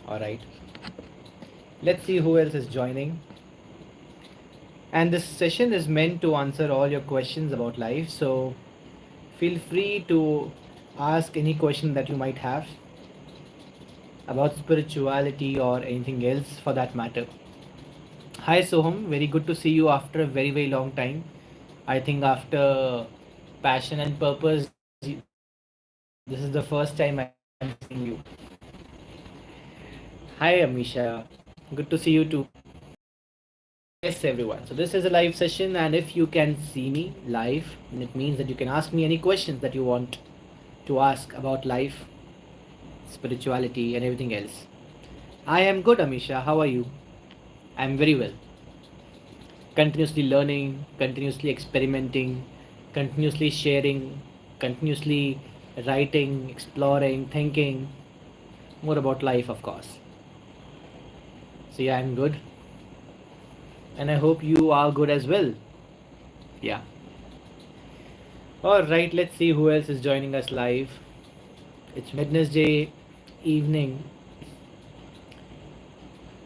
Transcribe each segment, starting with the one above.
Alright, let's see who else is joining. And this session is meant to answer all your questions about life, so feel free to ask any question that you might have about spirituality or anything else for that matter. Hi Soham, very good to see you after a very very long time. I think after Passion and Purpose, this is the first time I'm seeing you. Hi Amisha, good to see you too. Yes, everyone. So this is a live session, and if you can see me live, then it means that you can ask me any questions that you want to ask about life, spirituality, and everything else. I am good, Amisha. How are you? I'm very well. Continuously learning, continuously experimenting, continuously sharing, continuously writing, exploring, thinking more about life, of course. So yeah, I'm good, and I hope you are good as well. Yeah. All right. Let's see who else is joining us live. It's Wednesday evening.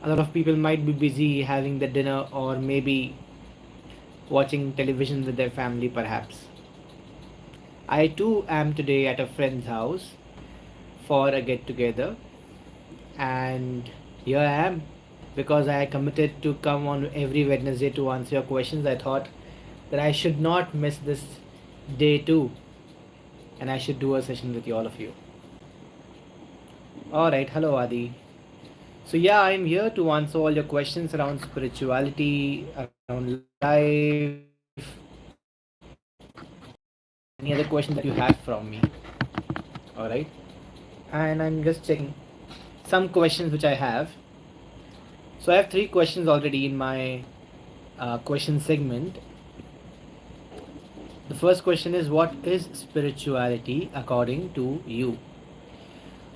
A lot of people might be busy having the dinner or maybe watching television with their family, perhaps. I too am today at a friend's house for a get together, and here I am because I committed to come on every Wednesday to answer your questions. I thought that I should not miss this day too, and I should do a session with all of you. Alright, hello Adi. So yeah, I'm here to answer all your questions around spirituality, around life, any other questions that you have from me. Alright. And I'm just checking some questions which I have. So I have 3 questions already in my question segment. The first question is, what is spirituality according to you?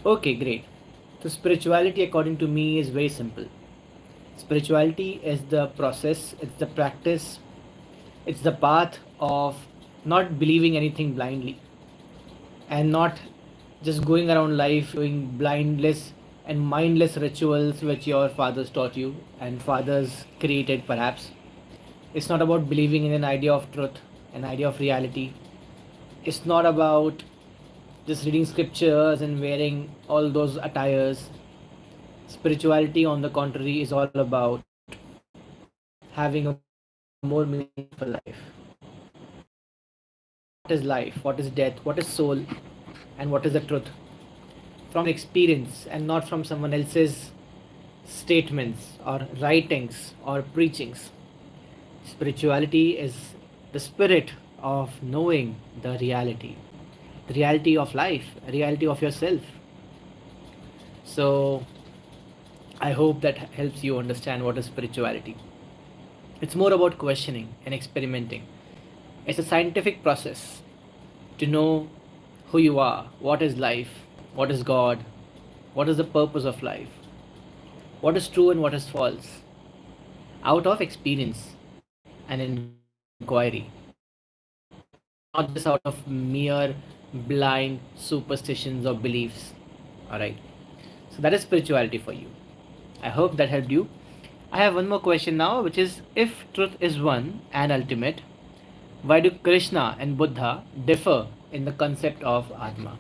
Okay, great. So spirituality according to me is very simple. Spirituality is the process, it's the practice, it's the path of not believing anything blindly and not just going around life doing blindless and mindless rituals which your fathers taught you and fathers created, perhaps. It's not about believing in an idea of truth, an idea of reality. It's not about just reading scriptures and wearing all those attires. Spirituality, on the contrary, is all about having a more meaningful life. What is life? What is death? What is soul? And what is the truth? From experience and not from someone else's statements or writings or preachings. Spirituality is the spirit of knowing the reality of life, the reality of yourself. So, I hope that helps you understand what is spirituality. It's more about questioning and experimenting. It's a scientific process to know who you are, what is life, what is God, what is the purpose of life, what is true and what is false, out of experience and inquiry, not just out of mere blind superstitions or beliefs. Alright, so that is spirituality for you. I hope that helped you. I have one more question now, which is, if truth is one and ultimate, why do Krishna and Buddha differ in the concept of Atma?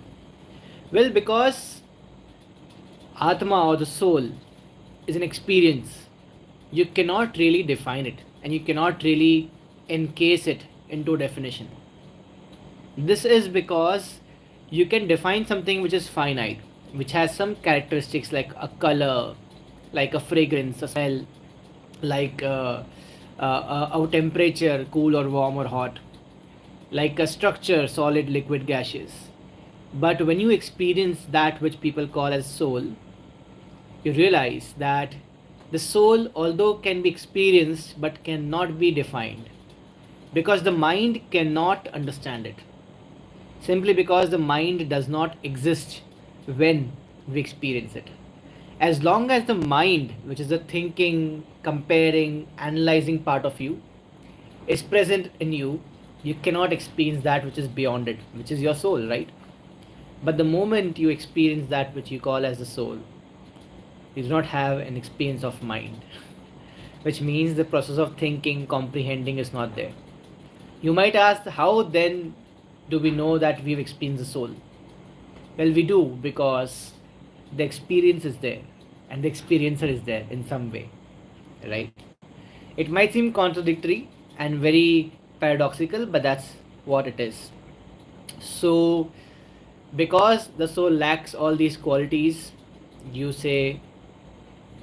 Well, because Atma or the soul is an experience. You cannot really define it and you cannot really encase it into definition. This is because you can define something which is finite, which has some characteristics like a color, like a fragrance, a smell, like a temperature, cool or warm or hot, like a structure, solid, liquid, gaseous. But when you experience that which people call as soul, you realize that the soul, although can be experienced but cannot be defined, because the mind cannot understand it. Simply because the mind does not exist when we experience it. As long as the mind, which is the thinking, comparing, analyzing part of you, is present in you, you cannot experience that which is beyond it, which is your soul, right? But the moment you experience that which you call as the soul, You do not have an experience of mind, which means the process of thinking, comprehending is not there. You might ask, how then do we know that we've experienced the soul? Well, we do because the experience is there and the experiencer is there in some way, right? It might seem contradictory and very paradoxical, but that's what it is. So, because the soul lacks all these qualities, you say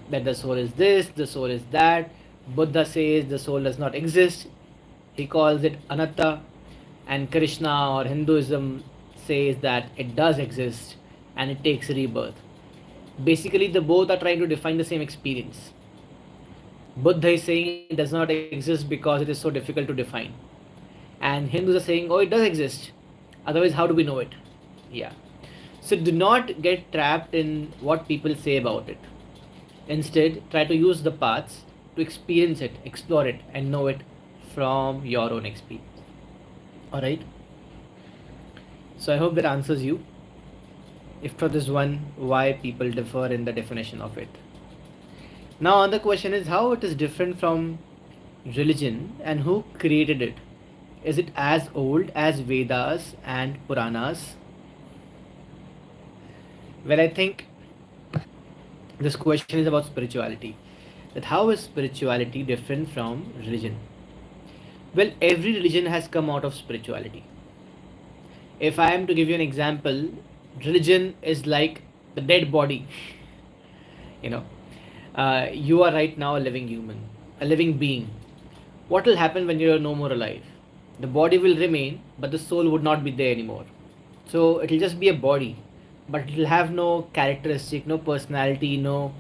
that the soul is this, the soul is that. Buddha says the soul does not exist. He calls it anatta. And Krishna or Hinduism says that it does exist and it takes rebirth. Basically, the both are trying to define the same experience. Buddha is saying it does not exist because it is so difficult to define. And Hindus are saying, oh, it does exist. Otherwise, how do we know it? Yeah. So do not get trapped in what people say about it. Instead, try to use the paths to experience it, explore it, and know it from your own experience. Alright? So I hope that answers you. If for this one, why people differ in the definition of it. Now, another question is how it is different from religion and who created it. Is it as old as Vedas and Puranas? Well, I think this question is about spirituality. That how is spirituality different from religion? Well, every religion has come out of spirituality. If I am to give you an example, religion is like the dead body. You know, you are right now a living human, a living being. What will happen when you are no more alive? The body will remain, but the soul would not be there anymore. So it will just be a body, but it will have no characteristic, no personality, no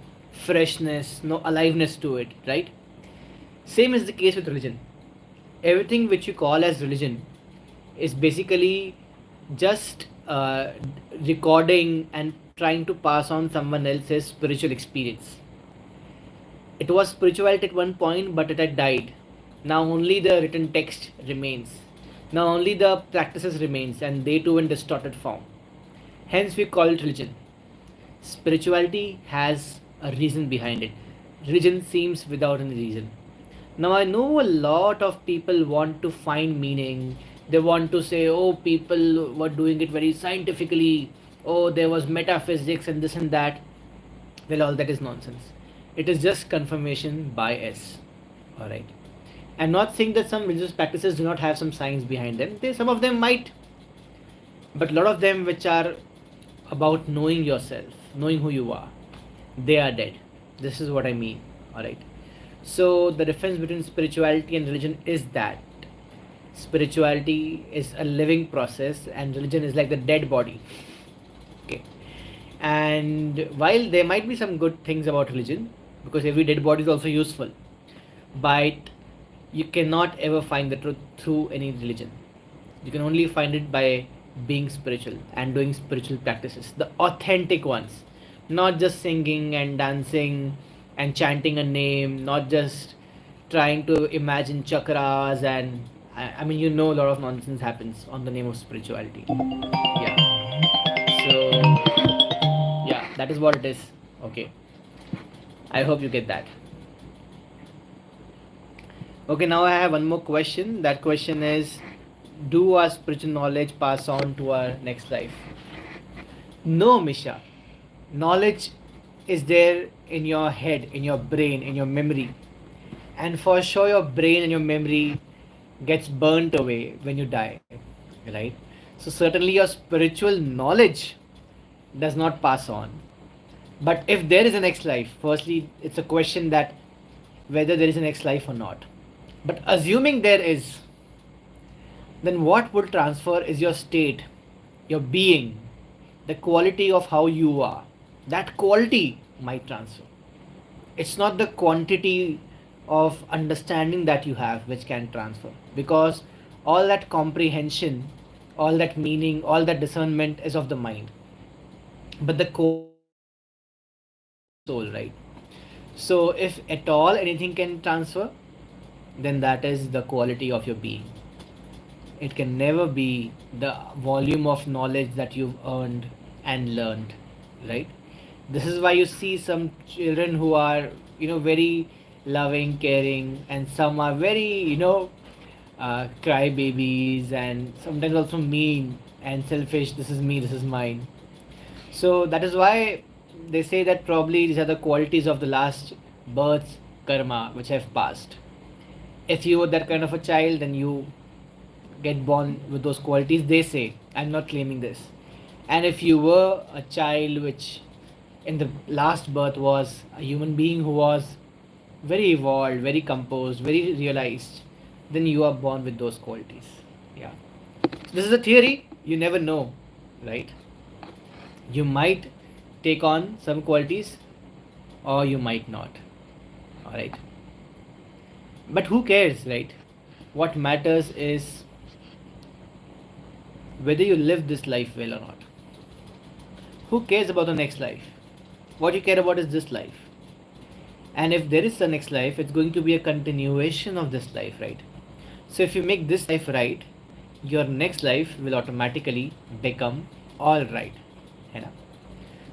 freshness, no aliveness to it, right? Same is the case with religion. Everything which you call as religion is basically just recording and trying to pass on someone else's spiritual experience. It was spirituality at one point, but it had died. Now only the written text remains. Now only the practices remains, and they too in distorted form. Hence we call it religion. Spirituality has a reason behind it. Religion seems without any reason. Now I know a lot of people want to find meaning. They want to say, oh, people were doing it very scientifically. Oh, there was metaphysics and this and that. Well, all that is nonsense. It is just confirmation bias. Alright. I'm not saying that some religious practices do not have some science behind them. Some of them might. But a lot of them which are about knowing yourself, knowing who you are, they are dead. This is what I mean. Alright. So the difference between spirituality and religion is that spirituality is a living process and religion is like the dead body. Okay. And while there might be some good things about religion, because every dead body is also useful, but you cannot ever find the truth through any religion. You can only find it by being spiritual and doing spiritual practices, the authentic ones, not just singing and dancing and chanting a name, not just trying to imagine chakras and I mean, you know, a lot of nonsense happens on the name of spirituality. Yeah. So, yeah, that is what it is. Okay. I hope you get that. Okay, now I have one more question. That question is, do our spiritual knowledge pass on to our next life? No, Misha. Knowledge is there in your head, in your brain, in your memory. And for sure, your brain and your memory gets burnt away when you die, right? So certainly your spiritual knowledge does not pass on. But if there is a next life, firstly, it's a question that whether there is a next life or not. But assuming there is, then what will transfer is your state, your being, the quality of how you are. That quality might transfer. It's not the quantity of understanding that you have which can transfer, because all that comprehension, all that meaning, all that discernment is of the mind, but the quality of soul, right? So if at all anything can transfer, then that is the quality of your being. It can never be the volume of knowledge that you've earned and learned, right? This is why you see some children who are, very loving, caring, and some are very, cry babies, and sometimes also mean and selfish. This is me, this is mine. So that is why they say that probably these are the qualities of the last birth's karma which have passed. If you were that kind of a child, then you get born with those qualities. They say, I'm not claiming this. And if you were a child which in the last birth was a human being who was very evolved, very composed, very realized, then you are born with those qualities. Yeah. So this is a theory. You never know, right? You might take on some qualities or you might not. All right. But who cares, right? What matters is whether you live this life well or not. Who cares about the next life? What you care about is this life. And if there is a next life, it's going to be a continuation of this life, right? So if you make this life right, your next life will automatically become all right. You know?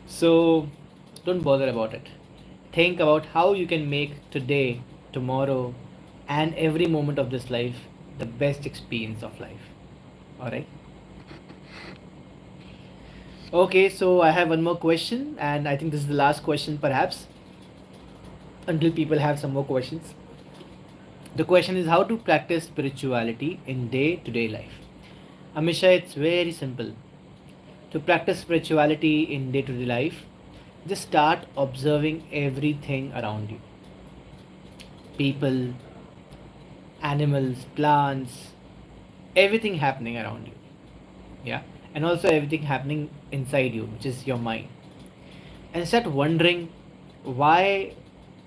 So don't bother about it. Think about how you can make today, tomorrow, and every moment of this life the best experience of life. Alright? Okay, so I have one more question, and I think this is the last question perhaps, until people have some more questions. The question is how to practice spirituality in day to day life. Amisha, it's very simple. To practice spirituality in day to day life, just start observing everything around you: people, animals, plants, everything happening around you. Yeah, and also everything happening inside you, which is your mind. And start wondering, why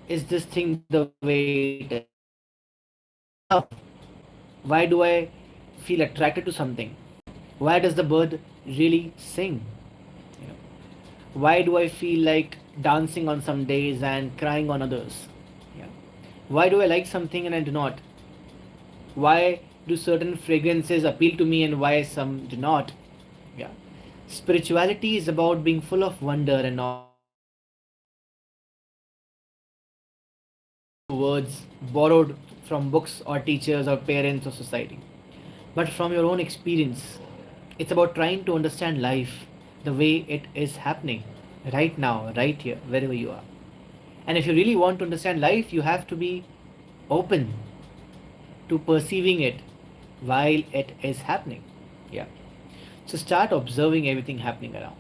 is this thing the way it is? Why do I love? Why do I feel attracted to something? Why does the bird really sing? You know, why do I feel like dancing on some days and crying on others? Yeah. Why do I like something and I do not? Why do certain fragrances appeal to me and why some do not? Yeah. Spirituality is about being full of wonder and knowledge, not words borrowed from books or teachers or parents or society, but from your own experience. It's about trying to understand life the way it is happening right now, right here, wherever you are. And if you really want to understand life, you have to be open to perceiving it while it is happening. Yeah. So start observing everything happening around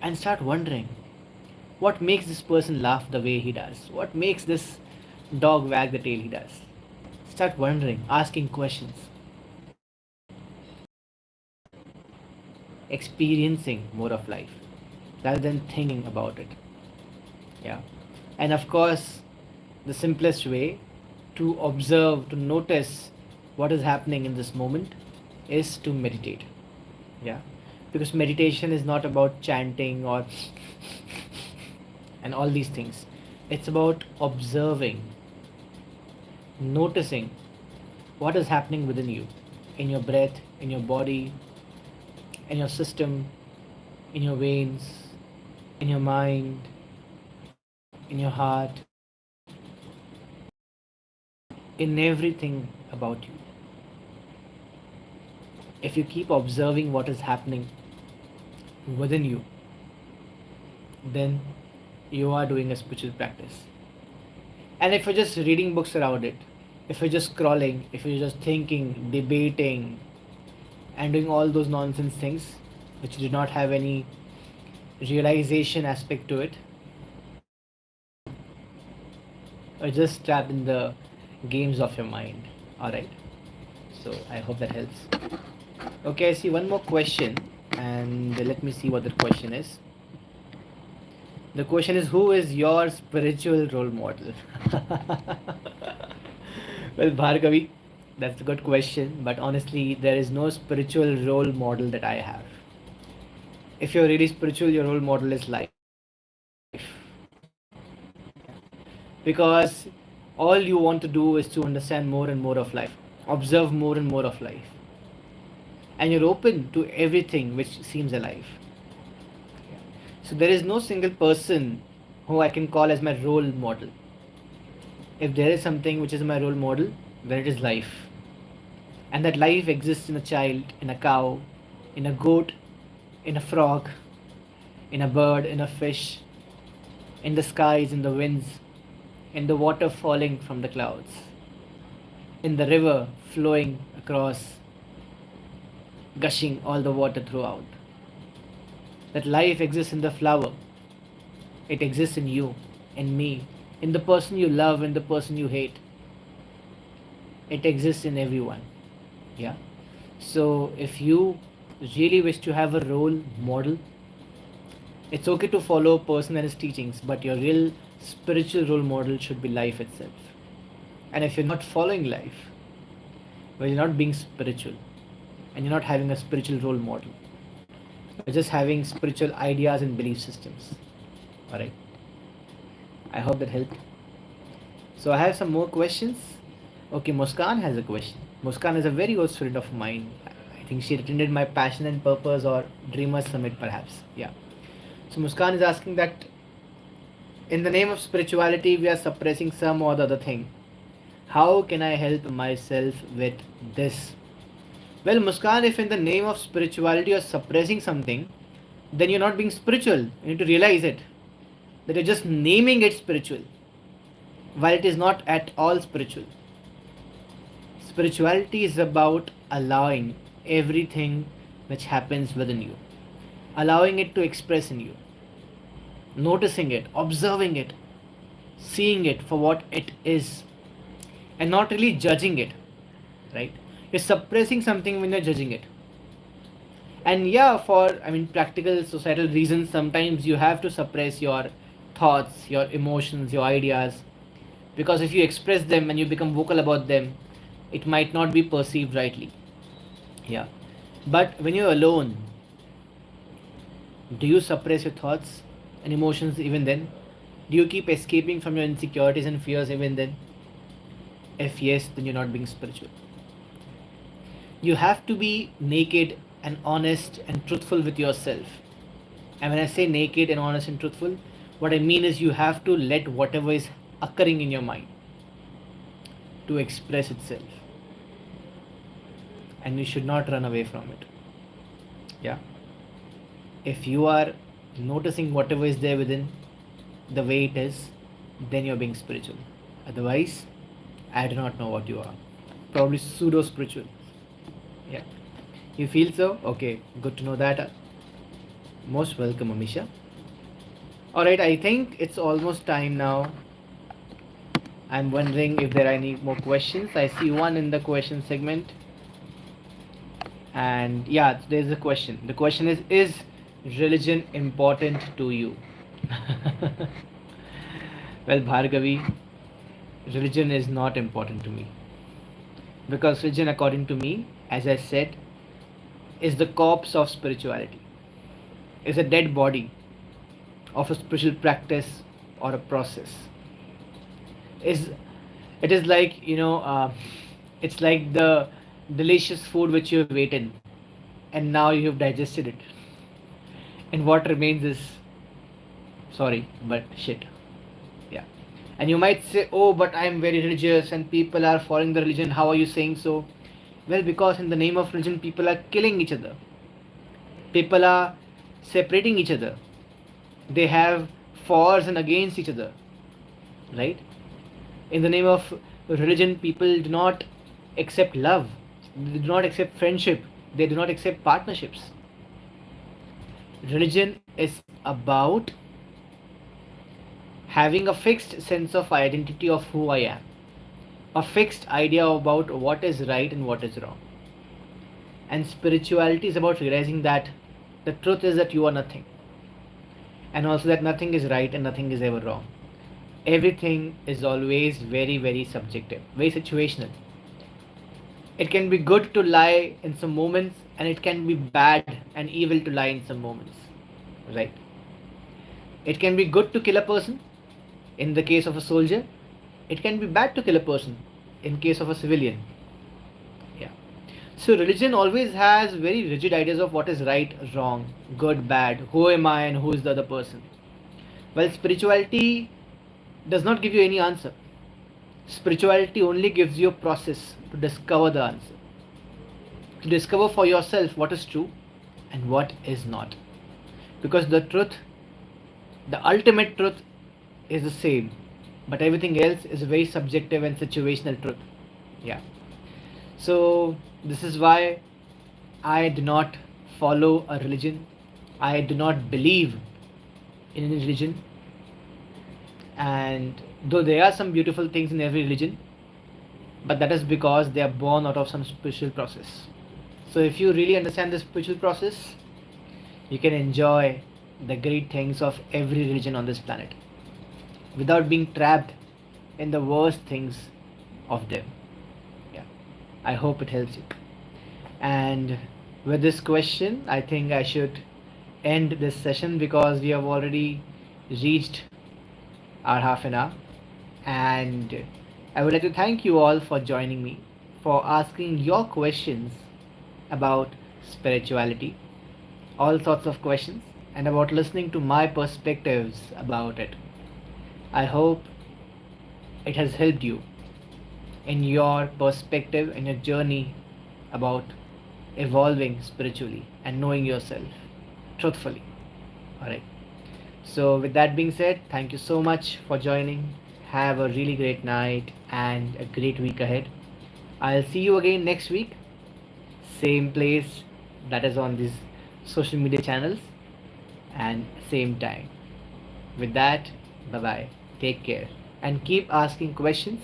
and start wondering, what makes this person laugh the way he does? What makes this dog wag the tail he does? Start wondering, asking questions, experiencing more of life rather than thinking about it. Yeah. And of course, the simplest way to observe, to notice what is happening in this moment is to meditate. Yeah. Because meditation is not about chanting or and all these things. It's about observing, noticing what is happening within you, in your breath, in your body, in your system, in your veins, in your mind, in your heart, in everything about you. If you keep observing what is happening within you, then you are doing a spiritual practice. And if you're just reading books around it, if you're just scrolling, if you're just thinking, debating, and doing all those nonsense things which do not have any realization aspect to it, are just trapped in the games of your mind. Alright. So I hope that helps. Okay, I see one more question, and let me see what the question is. The question is, who is your spiritual role model? Well, Bhargavi, that's a good question, but honestly, there is no spiritual role model that I have. If you're really spiritual, your role model is life. Because all you want to do is to understand more and more of life, observe more and more of life, and you're open to everything which seems alive. So there is no single person who I can call as my role model. If there is something which is my role model, then it is life. And that life exists in a child, in a cow, in a goat, in a frog, in a bird, in a fish, in the skies, in the winds, in the water falling from the clouds, in the river flowing across, gushing all the water throughout. That life exists in the flower. It exists in you, in me, in the person you love, in the person you hate. It exists in everyone. Yeah. So if you really wish to have a role model, it's okay to follow a person and his teachings, but your real spiritual role model should be life itself. And if you're not following life, well, you're not being spiritual, and you're not having a spiritual role model. You're just having spiritual ideas and belief systems. Alright. I hope that helped. So I have some more questions. Okay, Muskan has a question. Muskan is a very old student of mine. I think she attended my Passion and Purpose or Dreamers Summit perhaps. Yeah. So Muskan is asking that in the name of spirituality we are suppressing some or the other thing. How can I help myself with this? Well, Muskan, if in the name of spirituality you're suppressing something, then you're not being spiritual. You need to realize it. That you're just naming it spiritual, while it is not at all spiritual. Spirituality is about allowing everything which happens within you, allowing it to express in you, noticing it, observing it, seeing it for what it is, and not really judging it, right? You're suppressing something when you're judging it. And yeah, for practical societal reasons, sometimes you have to suppress your thoughts, your emotions, your ideas, because if you express them and you become vocal about them, it might not be perceived rightly. Yeah. But when you're alone, do you suppress your thoughts and emotions even then? Do you keep escaping from your insecurities and fears even then? If yes, then you're not being spiritual. You have to be naked and honest and truthful with yourself. And when I say naked and honest and truthful, what I mean is you have to let whatever is occurring in your mind to express itself. And you should not run away from it. Yeah. If you are noticing whatever is there within the way it is, then you're being spiritual. Otherwise, I do not know what you are. Probably pseudo spiritual. Yeah. You feel so? Okay, good to know that. Most welcome, Amisha. Alright, I think it's almost time now. I'm wondering if there are any more questions. I see one in the question segment. And yeah, there's a question. The question is religion important to you? Well, Bhargavi, religion is not important to me. Because religion, according to me, as I said, is the corpse of spirituality. Is a dead body of a spiritual practice or a process. Is it is like it's like the delicious food which you have eaten, and now you have digested it, and what remains is, sorry, but shit. Yeah. And you might say, oh, but I am very religious and people are following the religion. How are you saying so? Well, because in the name of religion, people are killing each other. People are separating each other. They have fors and against each other. Right? In the name of religion, people do not accept love. They do not accept friendship. They do not accept partnerships. Religion is about having a fixed sense of identity of who I am, a fixed idea about what is right and what is wrong. And spirituality is about realizing that the truth is that you are nothing, and also that nothing is right and nothing is ever wrong. Everything is always very, very subjective, very situational. It can be good to lie in some moments, and it can be bad and evil to lie in some moments. Right? It can be good to kill a person in the case of a soldier. It can be bad to kill a person in case of a civilian. Yeah. So religion always has very rigid ideas of what is right, wrong, good, bad, who am I and who is the other person. While spirituality does not give you any answer. Spirituality only gives you a process to discover the answer, to discover for yourself what is true and what is not. Because the truth, the ultimate truth, is the same, but everything else is a very subjective and situational truth. Yeah. So, this is why I do not follow a religion. I do not believe in any religion. And though there are some beautiful things in every religion, but that is because they are born out of some spiritual process. So, if you really understand the spiritual process, you can enjoy the great things of every religion on this planet without being trapped in the worst things of them. Yeah, I hope it helps you. And with this question, I think I should end this session because we have already reached our half an hour. And I would like to thank you all for joining me, for asking your questions about spirituality, all sorts of questions, and about listening to my perspectives about it. I hope it has helped you in your perspective and your journey about evolving spiritually and knowing yourself truthfully. Alright. So, with that being said, thank you so much for joining. Have a really great night and a great week ahead. I'll see you again next week. Same place, that is on these social media channels, and same time. With that, bye bye. Take care. And keep asking questions,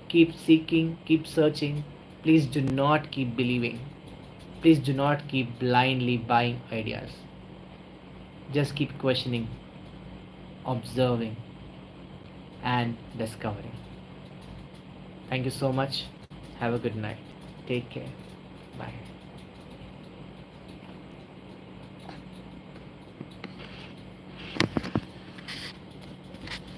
keep seeking, keep searching. Please do not keep believing. Please do not keep blindly buying ideas. Just keep questioning, observing, and discovering. Thank you so much. Have a good night. Take care. Bye.